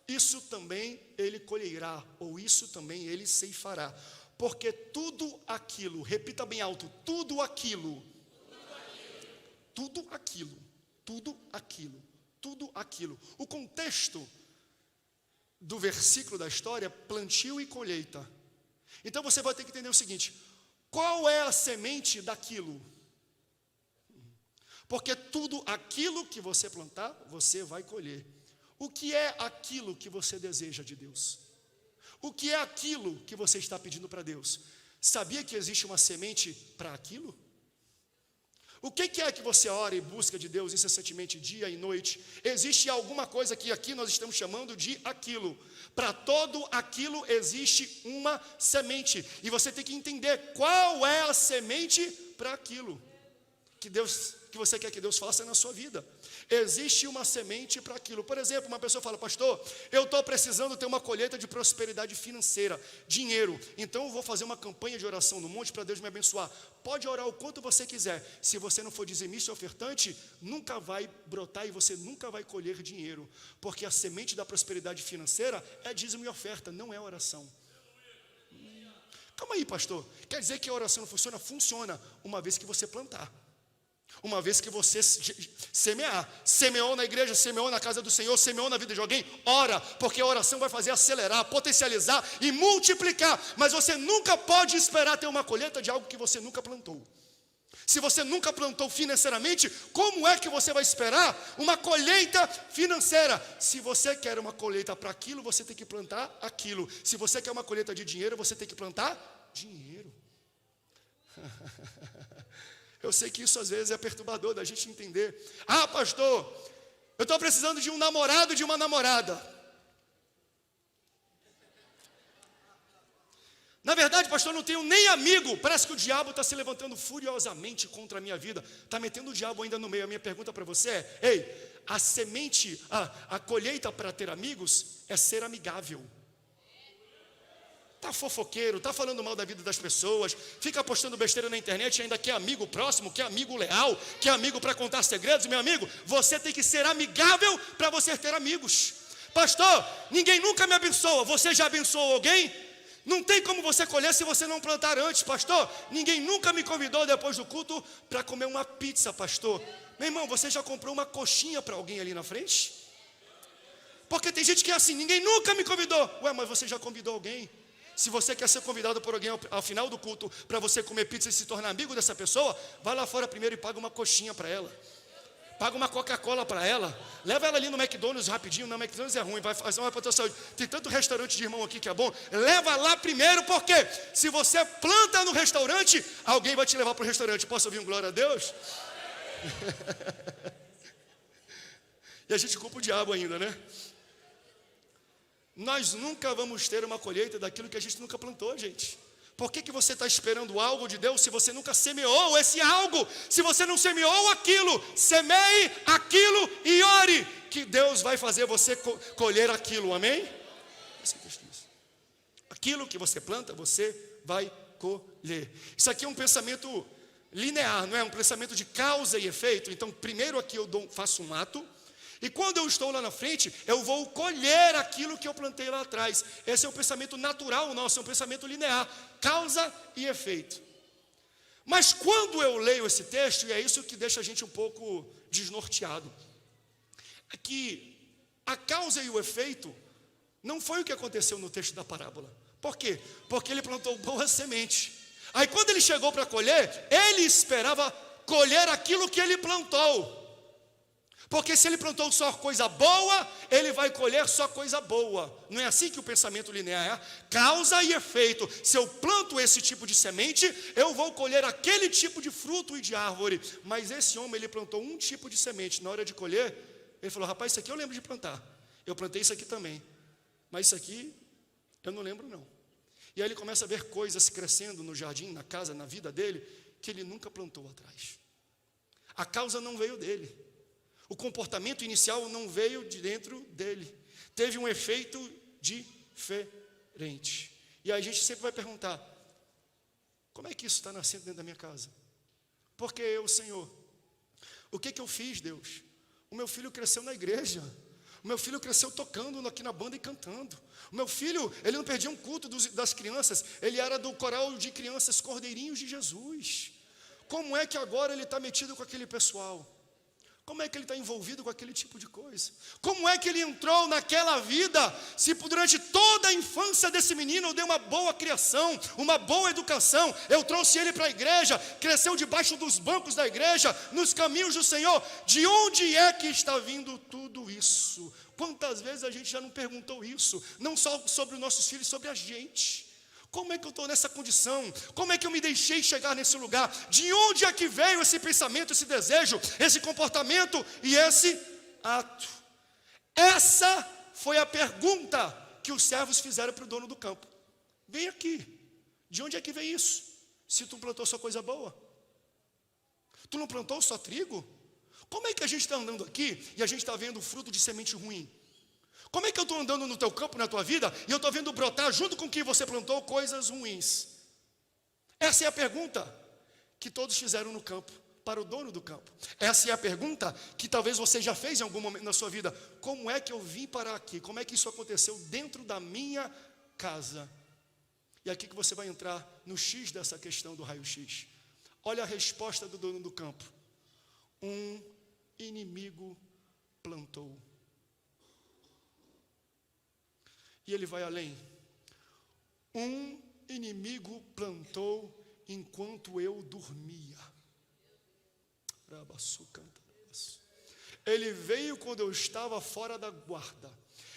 isso também ele colherá, ou isso também ele ceifará. Porque tudo aquilo, repita bem alto, tudo aquilo, tudo aquilo, tudo aquilo, tudo aquilo. O contexto do versículo da história é plantio e colheita. Então você vai ter que entender o seguinte: qual é a semente daquilo? Porque tudo aquilo que você plantar, você vai colher. O que é aquilo que você deseja de Deus? O que é aquilo que você está pedindo para Deus? Sabia que existe uma semente para aquilo? O que é que você ora e busca de Deus incessantemente, dia e noite? Existe alguma coisa que aqui nós estamos chamando de aquilo. Para todo aquilo existe uma semente. E você tem que entender qual é a semente para aquilo que você quer que Deus faça na sua vida. Existe uma semente para aquilo. Por exemplo, uma pessoa fala: pastor, eu estou precisando ter uma colheita de prosperidade financeira, dinheiro, então eu vou fazer uma campanha de oração no monte para Deus me abençoar. Pode orar o quanto você quiser. Se você não for dizimista e ofertante, nunca vai brotar e você nunca vai colher dinheiro, porque a semente da prosperidade financeira é dízimo e oferta, não é oração. Calma aí, pastor, quer dizer que a oração não funciona? Funciona, uma vez que você plantar. Uma vez que você semear, semeou na igreja, semeou na casa do Senhor, semeou na vida de alguém, ora, porque a oração vai fazer acelerar, potencializar e multiplicar. Mas você nunca pode esperar ter uma colheita de algo que você nunca plantou. Se você nunca plantou financeiramente, como é que você vai esperar uma colheita financeira? Se você quer uma colheita para aquilo, você tem que plantar aquilo. Se você quer uma colheita de dinheiro, você tem que plantar dinheiro. Eu sei que isso às vezes é perturbador da gente entender. Ah, pastor, eu estou precisando de um namorado, de uma namorada. Na verdade, pastor, eu não tenho nem amigo. Parece que o diabo está se levantando furiosamente contra a minha vida. Está metendo o diabo ainda no meio. A minha pergunta para você é: ei, a semente, a colheita para ter amigos é ser amigável. Está fofoqueiro, está falando mal da vida das pessoas, fica postando besteira na internet e ainda quer amigo próximo, quer amigo leal, quer amigo para contar segredos. Meu amigo, você tem que ser amigável para você ter amigos. Pastor, ninguém nunca me abençoa. Você já abençoou alguém? Não tem como você colher se você não plantar antes. Pastor, ninguém nunca me convidou depois do culto para comer uma pizza, pastor. Meu irmão, você já comprou uma coxinha para alguém ali na frente? Porque tem gente que é assim, ninguém nunca me convidou. Ué, mas você já convidou alguém? Se você quer ser convidado por alguém ao final do culto para você comer pizza e se tornar amigo dessa pessoa, vai lá fora primeiro e paga uma coxinha para ela. Paga uma Coca-Cola para ela. Leva ela ali no McDonald's rapidinho. Não, McDonald's é ruim, vai fazer uma para a tua saúde. Tem tanto restaurante de irmão aqui que é bom. Leva lá primeiro, porque se você planta no restaurante, alguém vai te levar para o restaurante. Posso ouvir um glória a Deus? E a gente culpa o diabo ainda, né? Nós nunca vamos ter uma colheita daquilo que a gente nunca plantou, gente. Por que você está esperando algo de Deus se você nunca semeou esse algo? Se você não semeou aquilo, semeie aquilo e ore, que Deus vai fazer você colher aquilo, amém? Aquilo que você planta, você vai colher. Isso aqui é um pensamento linear, não é? Um pensamento de causa e efeito. Então, primeiro aqui eu faço um ato, e quando eu estou lá na frente, eu vou colher aquilo que eu plantei lá atrás. Esse é um pensamento natural nosso, é um pensamento linear, causa e efeito. Mas quando eu leio esse texto, e é isso que deixa a gente um pouco desnorteado, é que a causa e o efeito não foi o que aconteceu no texto da parábola. Por quê? Porque ele plantou boa semente. Aí quando ele chegou para colher, ele esperava colher aquilo que ele plantou. Porque se ele plantou só coisa boa, ele vai colher só coisa boa. Não é assim que o pensamento linear é? Causa e efeito. Se eu planto esse tipo de semente, eu vou colher aquele tipo de fruto e de árvore. Mas esse homem, ele plantou um tipo de semente. Na hora de colher, ele falou, rapaz, isso aqui eu lembro de plantar. Eu plantei isso aqui também. Mas isso aqui, eu não lembro não. E aí ele começa a ver coisas crescendo no jardim, na casa, na vida dele, que ele nunca plantou atrás. A causa não veio dele. O comportamento inicial não veio de dentro dele. Teve um efeito diferente. E aí a gente sempre vai perguntar, como é que isso está nascendo dentro da minha casa? Porque eu, Senhor, o que eu fiz, Deus? O meu filho cresceu na igreja. O meu filho cresceu tocando aqui na banda e cantando. O meu filho, ele não perdia um culto das crianças. Ele era do coral de crianças Cordeirinhos de Jesus. Como é que agora ele está metido com aquele pessoal? Como é que ele está envolvido com aquele tipo de coisa? Como é que ele entrou naquela vida? Se durante toda a infância desse menino eu dei uma boa criação, uma boa educação, eu trouxe ele para a igreja, cresceu debaixo dos bancos da igreja, nos caminhos do Senhor. De onde é que está vindo tudo isso? Quantas vezes a gente já não perguntou isso? Não só sobre os nossos filhos, sobre a gente. Como é que eu estou nessa condição? Como é que eu me deixei chegar nesse lugar? De onde é que veio esse pensamento, esse desejo, esse comportamento e esse ato? Essa foi a pergunta que os servos fizeram para o dono do campo. Vem aqui, de onde é que vem isso? Se tu plantou só coisa boa? Tu não plantou só trigo? Como é que a gente está andando aqui e a gente está vendo fruto de semente ruim? Como é que eu estou andando no teu campo, na tua vida, e eu estou vendo brotar, junto com o que você plantou, coisas ruins? Essa é a pergunta que todos fizeram no campo, para o dono do campo. Essa é a pergunta que talvez você já fez em algum momento na sua vida. Como é que eu vim parar aqui? Como é que isso aconteceu dentro da minha casa? E aqui que você vai entrar no X dessa questão do raio-X. Olha a resposta do dono do campo. Um inimigo plantou. E ele vai além. Um inimigo plantou enquanto eu dormia. Ele veio quando eu estava fora da guarda.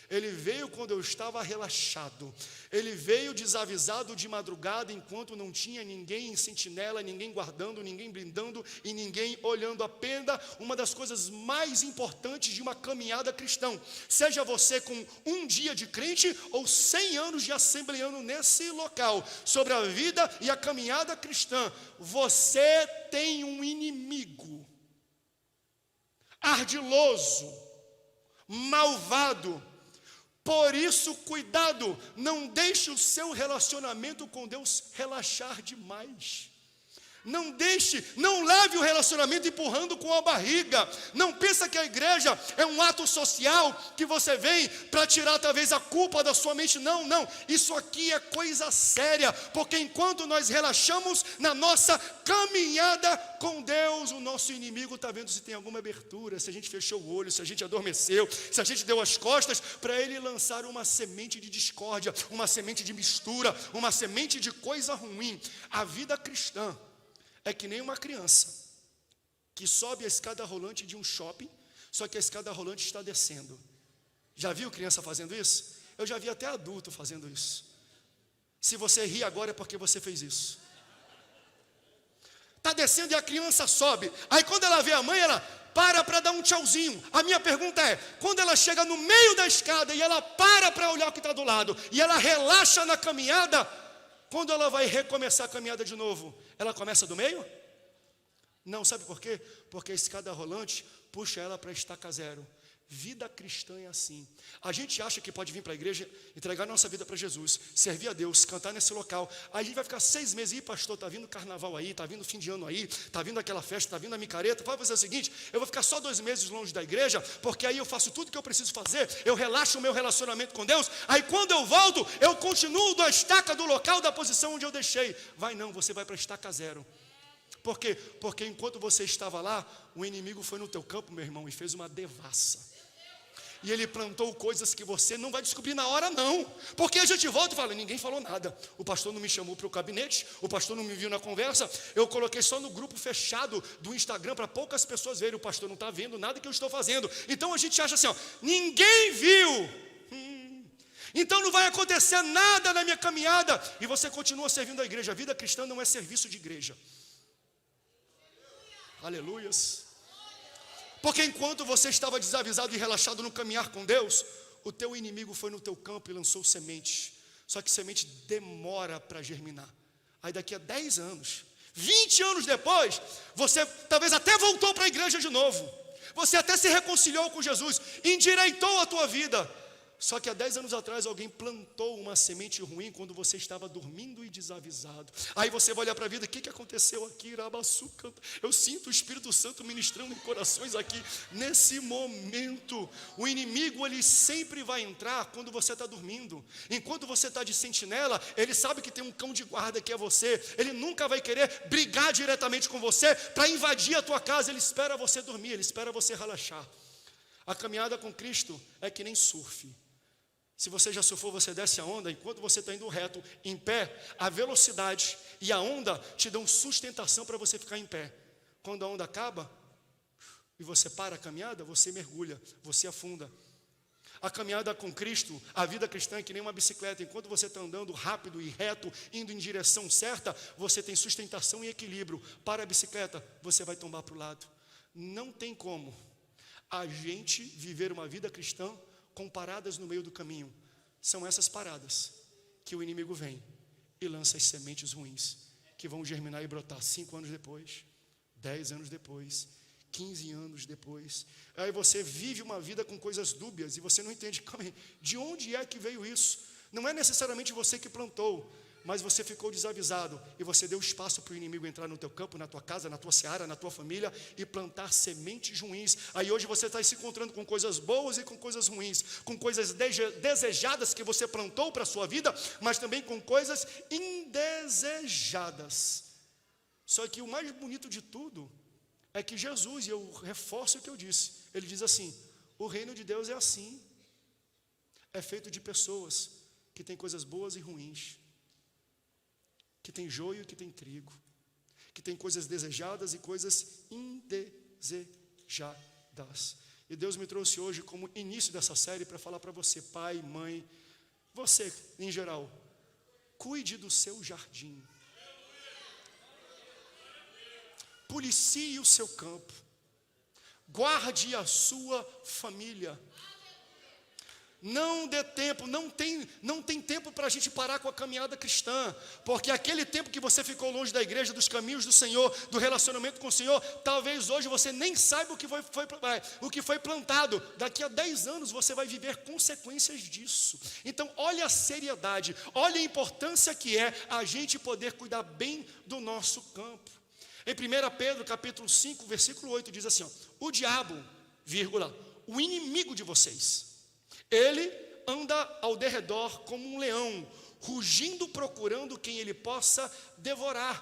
Ele veio quando eu estava relaxado. Ele veio desavisado de madrugada, enquanto não tinha ninguém em sentinela, ninguém guardando, ninguém blindando e ninguém olhando. Apenas uma das coisas mais importantes de uma caminhada cristã. Seja você com um dia de crente ou 100 anos de assembleano nesse local, sobre a vida e a caminhada cristã, você tem um inimigo ardiloso, malvado, Por isso, cuidado, não deixe o seu relacionamento com Deus relaxar demais. Não leve o relacionamento empurrando com a barriga. Não pensa que a igreja é um ato social que você vem para tirar talvez a culpa da sua mente. Não. Isso aqui é coisa séria, porque enquanto nós relaxamos na nossa caminhada com Deus, o nosso inimigo está vendo se tem alguma abertura, se a gente fechou o olho, se a gente adormeceu, se a gente deu as costas, para ele lançar uma semente de discórdia, uma semente de mistura, uma semente de coisa ruim. A vida cristã é que nem uma criança que sobe a escada rolante de um shopping, só que a escada rolante está descendo. Já viu criança fazendo isso? Eu já vi até adulto fazendo isso. Se você ri agora é porque você fez isso. Está descendo e a criança sobe. Aí quando ela vê a mãe, ela para dar um tchauzinho. A minha pergunta é, quando ela chega no meio da escada e ela para olhar o que está do lado, e ela relaxa na caminhada, quando ela vai recomeçar a caminhada de novo, ela começa do meio? Não, sabe por quê? Porque a escada rolante puxa ela para a estaca zero. Vida cristã é assim. A gente acha que pode vir para a igreja, entregar nossa vida para Jesus, servir a Deus, cantar nesse local. Aí a gente vai ficar 6 meses, e pastor, está vindo carnaval aí, está vindo fim de ano aí, está vindo aquela festa, está vindo a micareta. Vai fazer o seguinte, eu vou ficar só 2 meses longe da igreja, porque aí eu faço tudo que eu preciso fazer, eu relaxo o meu relacionamento com Deus, aí quando eu volto, eu continuo da estaca do local, da posição onde eu deixei. Vai não, você vai para a estaca zero. Por quê? Porque enquanto você estava lá, o inimigo foi no teu campo, meu irmão, e fez uma devassa. E ele plantou coisas que você não vai descobrir na hora não. Porque a gente volta e fala, ninguém falou nada. O pastor não me chamou para o gabinete, o pastor não me viu na conversa. Eu coloquei só no grupo fechado do Instagram para poucas pessoas verem. O pastor não está vendo nada que eu estou fazendo. Então a gente acha assim, ninguém viu. Então não vai acontecer nada na minha caminhada. E você continua servindo a igreja. A vida cristã não é serviço de igreja. Aleluias. Porque enquanto você estava desavisado e relaxado no caminhar com Deus, o teu inimigo foi no teu campo e lançou semente. Só que semente demora para germinar. Aí daqui a 10 anos, 20 anos depois, você talvez até voltou para a igreja de novo. Você até se reconciliou com Jesus, endireitou a tua vida. Só que há 10 anos atrás alguém plantou uma semente ruim quando você estava dormindo e desavisado. Aí você vai olhar para a vida, o que aconteceu aqui? Irabaçuca. Eu sinto o Espírito Santo ministrando em corações aqui. Nesse momento, o inimigo ele sempre vai entrar quando você está dormindo. Enquanto você está de sentinela, ele sabe que tem um cão de guarda que é você. Ele nunca vai querer brigar diretamente com você para invadir a tua casa. Ele espera você dormir, ele espera você relaxar. A caminhada com Cristo é que nem surf. Se você já surfou, você desce a onda, enquanto você está indo reto, em pé, a velocidade e a onda te dão sustentação para você ficar em pé. Quando a onda acaba, e você para a caminhada, você mergulha, você afunda. A caminhada com Cristo, a vida cristã é que nem uma bicicleta. Enquanto você está andando rápido e reto, indo em direção certa, você tem sustentação e equilíbrio. Para a bicicleta, você vai tombar para o lado. Não tem como a gente viver uma vida cristã com paradas no meio do caminho. São essas paradas que o inimigo vem e lança as sementes ruins, que vão germinar e brotar 5 anos depois, 10 anos depois, 15 anos depois. Aí você vive uma vida com coisas dúbias e você não entende de onde é que veio isso. Não é necessariamente você que plantou, mas você ficou desavisado e você deu espaço para o inimigo entrar no teu campo, na tua casa, na tua seara, na tua família e plantar sementes ruins. Aí hoje você está se encontrando com coisas boas e com coisas ruins, com coisas desejadas que você plantou para a sua vida, mas também com coisas indesejadas. Só que o mais bonito de tudo é que Jesus, e eu reforço o que eu disse, ele diz assim, o reino de Deus é assim, é feito de pessoas que têm coisas boas e ruins, que tem joio e que tem trigo, que tem coisas desejadas e coisas indesejadas. E Deus me trouxe hoje como início dessa série para falar para você, pai, mãe, você em geral, cuide do seu jardim, policie o seu campo, guarde a sua família. Não dê tempo, não tem tempo para a gente parar com a caminhada cristã, porque aquele tempo que você ficou longe da igreja, dos caminhos do Senhor, do relacionamento com o Senhor, talvez hoje você nem saiba o que foi plantado. Daqui a 10 anos você vai viver consequências disso. Então olha a seriedade, olha a importância que é a gente poder cuidar bem do nosso campo. Em 1 Pedro capítulo 5, versículo 8 diz assim, ó, o diabo, vírgula, o inimigo de vocês, ele anda ao derredor como um leão, rugindo, procurando quem ele possa devorar.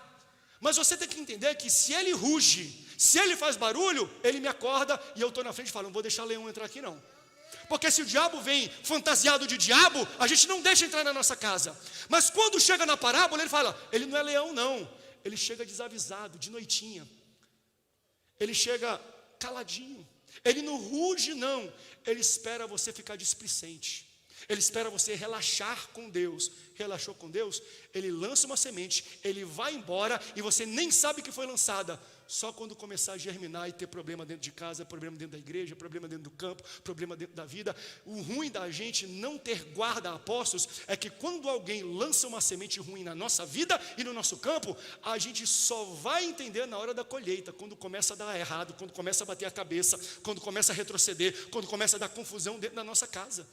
Mas você tem que entender que se ele ruge, se ele faz barulho, ele me acorda e eu estou na frente e falo, não vou deixar o leão entrar aqui não. Porque se o diabo vem fantasiado de diabo, a gente não deixa entrar na nossa casa. Mas quando chega na parábola, ele fala, ele não é leão não, ele chega desavisado, de noitinha. Ele chega caladinho, ele não ruge não, ele espera você ficar displicente. Ele espera você relaxar com Deus. Relaxou com Deus, ele lança uma semente, ele vai embora e você nem sabe que foi lançada. Só quando começar a germinar e ter problema dentro de casa, problema dentro da igreja, problema dentro do campo, problema dentro da vida. O ruim da gente não ter guarda-apóstolos é que quando alguém lança uma semente ruim na nossa vida e no nosso campo, a gente só vai entender na hora da colheita, quando começa a dar errado, quando começa a bater a cabeça, quando começa a retroceder, quando começa a dar confusão dentro da nossa casa.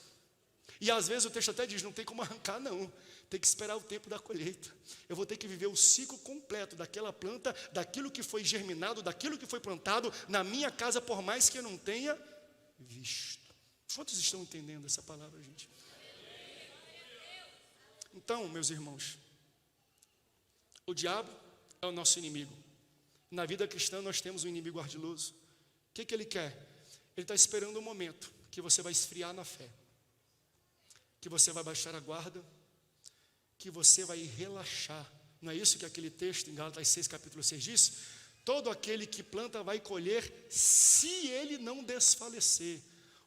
E às vezes o texto até diz, não tem como arrancar não, tem que esperar o tempo da colheita. Eu vou ter que viver o ciclo completo daquela planta, daquilo que foi germinado, daquilo que foi plantado na minha casa, por mais que eu não tenha visto. Quantos estão entendendo essa palavra, gente? Então, meus irmãos, o diabo é o nosso inimigo. Na vida cristã nós temos um inimigo ardiloso. O que ele quer? Ele está esperando um momento que você vai esfriar na fé, que você vai baixar a guarda, que você vai relaxar. Não é isso que aquele texto em Gálatas 6, capítulo 6 diz? Todo aquele que planta vai colher, se ele não desfalecer.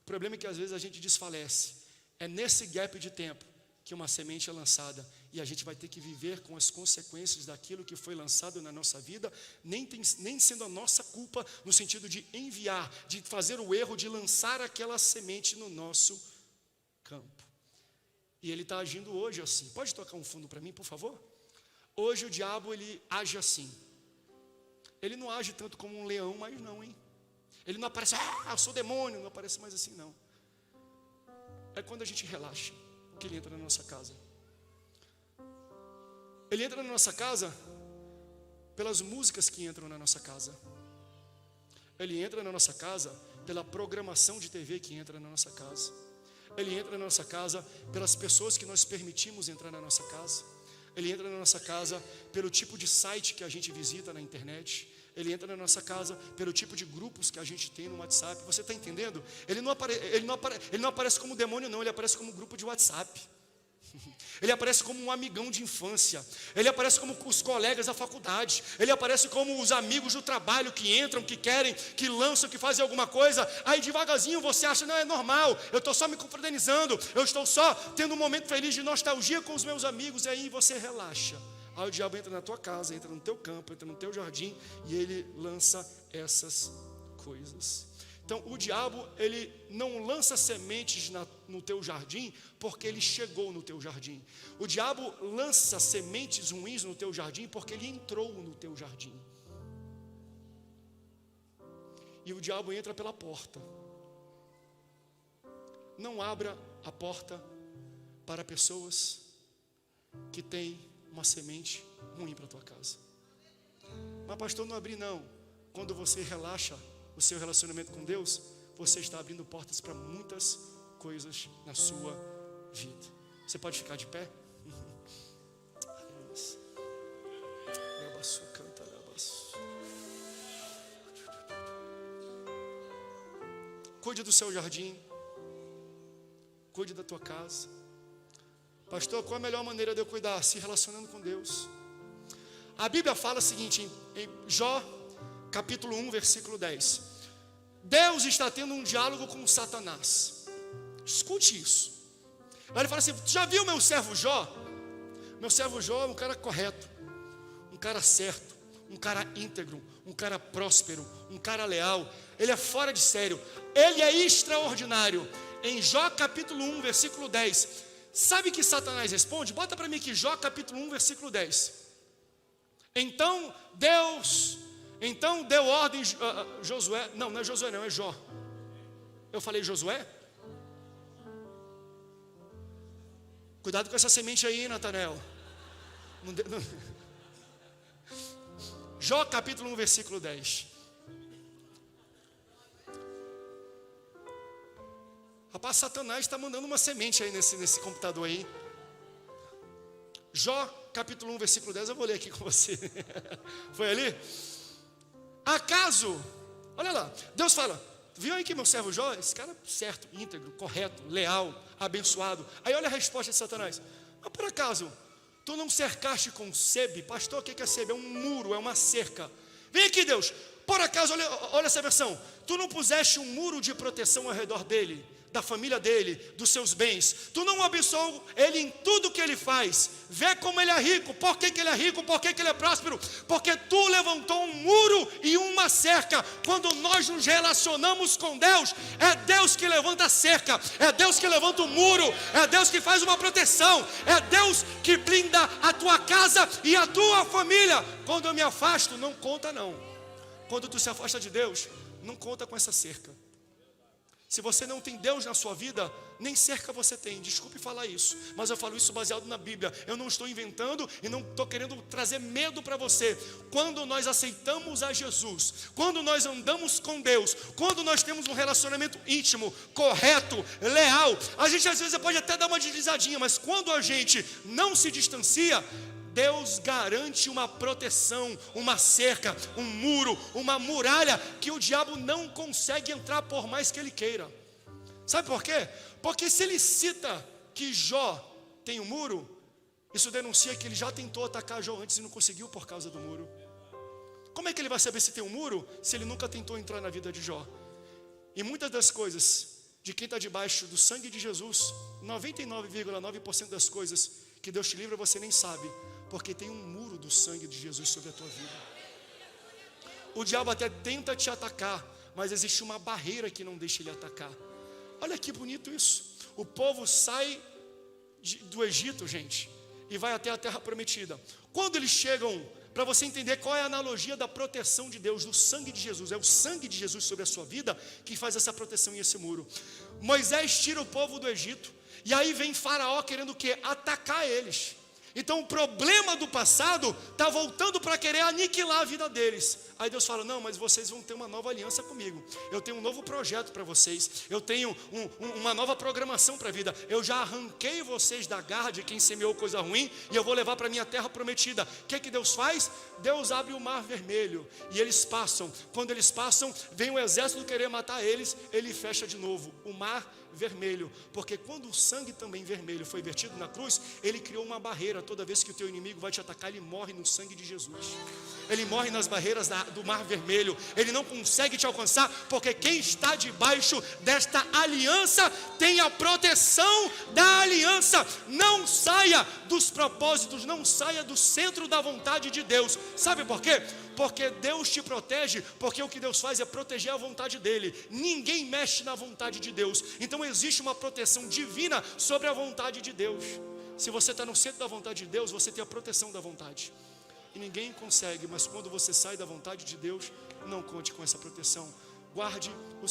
O problema é que às vezes a gente desfalece. É nesse gap de tempo que uma semente é lançada, e a gente vai ter que viver com as consequências daquilo que foi lançado na nossa vida, nem sendo a nossa culpa, no sentido de enviar, de fazer o erro de lançar aquela semente no nosso campo. E ele está agindo hoje assim. Pode tocar um fundo para mim, por favor? Hoje o diabo, ele age assim. Ele não age tanto como um leão, mas não, hein? Ele não aparece, eu sou demônio, não aparece mais assim, não. É quando a gente relaxa que ele entra na nossa casa. Ele entra na nossa casa pelas músicas que entram na nossa casa. Ele entra na nossa casa pela programação de TV que entra na nossa casa. Ele entra na nossa casa pelas pessoas que nós permitimos entrar na nossa casa. Ele entra na nossa casa pelo tipo de site que a gente visita na internet. Ele entra na nossa casa pelo tipo de grupos que a gente tem no WhatsApp. Você está entendendo? Ele não aparece como demônio não, ele aparece como grupo de WhatsApp. Ele aparece como um amigão de infância. Ele aparece como os colegas da faculdade. Ele aparece como os amigos do trabalho que entram, que querem, que lançam, que fazem alguma coisa. Aí devagarzinho você acha, não, é normal, eu estou só me confraternizando, eu estou só tendo um momento feliz de nostalgia com os meus amigos. E aí você relaxa. Aí o diabo entra na tua casa, entra no teu campo, entra no teu jardim, e ele lança essas coisas. Então o diabo, ele não lança sementes no teu jardim porque ele chegou no teu jardim. O diabo lança sementes ruins no teu jardim porque ele entrou no teu jardim. E o diabo entra pela porta. Não abra a porta para pessoas que têm uma semente ruim para a tua casa. Mas pastor, não abri não. Quando você relaxa o seu relacionamento com Deus, você está abrindo portas para muitas coisas na sua vida. Você pode ficar de pé? Cuide do seu jardim, cuide da tua casa. Pastor, qual a melhor maneira de eu cuidar? Se relacionando com Deus. A Bíblia fala o seguinte, em Jó capítulo 1, versículo 10. Deus está tendo um diálogo com Satanás. Escute isso. Aí ele fala assim, já viu meu servo Jó? Meu servo Jó é um cara correto, um cara certo, um cara íntegro, um cara próspero, um cara leal. Ele é fora de sério, ele é extraordinário. Em Jó capítulo 1, versículo 10, Sabe que Satanás responde? Bota para mim aqui, Jó capítulo 1, versículo 10. Então deu ordem Josué, não é Josué não, é Jó. Eu falei Josué? Cuidado com essa semente aí, Natanael. Jó capítulo 1, versículo 10. Rapaz, Satanás está mandando uma semente aí nesse computador aí. Jó capítulo 1, versículo 10, eu vou ler aqui com você. Foi ali? Acaso, olha lá, Deus fala, viu aí que meu servo Jó, esse cara certo, íntegro, correto, leal, abençoado. Aí olha a resposta de Satanás. Mas por acaso, tu não cercaste com sebe? Pastor, o que é sebe? É um muro, é uma cerca. Vem aqui, Deus, por acaso, olha essa versão. Tu não puseste um muro de proteção ao redor dele, da família dele, dos seus bens. Tu não abençoou ele em tudo que ele faz. Vê como ele é rico. Por que ele é rico? Por que ele é próspero? Porque tu levantou um muro e uma cerca. Quando nós nos relacionamos com Deus, é Deus que levanta a cerca, é Deus que levanta o muro, é Deus que faz uma proteção, é Deus que blinda a tua casa e a tua família. Quando eu me afasto, não conta não. Quando tu se afasta de Deus, não conta com essa cerca. Se você não tem Deus na sua vida, nem cerca você tem. Desculpe falar isso, mas eu falo isso baseado na Bíblia. Eu não estou inventando e não estou querendo trazer medo para você. Quando nós aceitamos a Jesus, quando nós andamos com Deus, quando nós temos um relacionamento íntimo, correto, leal, a gente às vezes pode até dar uma deslizadinha, mas quando a gente não se distancia, Deus garante uma proteção, uma cerca, um muro, uma muralha que o diabo não consegue entrar por mais que ele queira. Sabe por quê? Porque se ele cita que Jó tem um muro, isso denuncia que ele já tentou atacar Jó antes e não conseguiu por causa do muro. Como é que ele vai saber se tem um muro se ele nunca tentou entrar na vida de Jó? E muitas das coisas de quem está debaixo do sangue de Jesus, 99,9% das coisas que Deus te livra você nem sabe, porque tem um muro do sangue de Jesus sobre a tua vida. O diabo até tenta te atacar, mas existe uma barreira que não deixa ele atacar. Olha que bonito isso. O povo sai do Egito, gente, e vai até a terra prometida. Quando eles chegam, para você entender qual é a analogia da proteção de Deus, do sangue de Jesus, é o sangue de Jesus sobre a sua vida que faz essa proteção e esse muro. Moisés tira o povo do Egito, e aí vem Faraó querendo o quê? Atacar eles. Então o problema do passado está voltando para querer aniquilar a vida deles. Aí Deus fala, não, mas vocês vão ter uma nova aliança comigo. Eu tenho um novo projeto para vocês. Eu tenho uma nova programação para a vida. Eu já arranquei vocês da garra de quem semeou coisa ruim e eu vou levar para a minha terra prometida. O que Deus faz? Deus abre o mar vermelho e eles passam. Quando eles passam, vem o exército querer matar eles, ele fecha de novo o mar vermelho, porque quando o sangue também vermelho foi vertido na cruz, ele criou uma barreira. Toda vez que o teu inimigo vai te atacar, ele morre no sangue de Jesus. Ele morre nas barreiras do mar vermelho. Ele não consegue te alcançar, porque quem está debaixo desta aliança tem a proteção da aliança. Não saia dos propósitos, não saia do centro da vontade de Deus. Sabe por quê? Porque Deus te protege, porque o que Deus faz é proteger a vontade dele. Ninguém mexe na vontade de Deus. Então existe uma proteção divina sobre a vontade de Deus. Se você está no centro da vontade de Deus, você tem a proteção da vontade. E ninguém consegue, mas quando você sai da vontade de Deus, não conte com essa proteção. Guarde o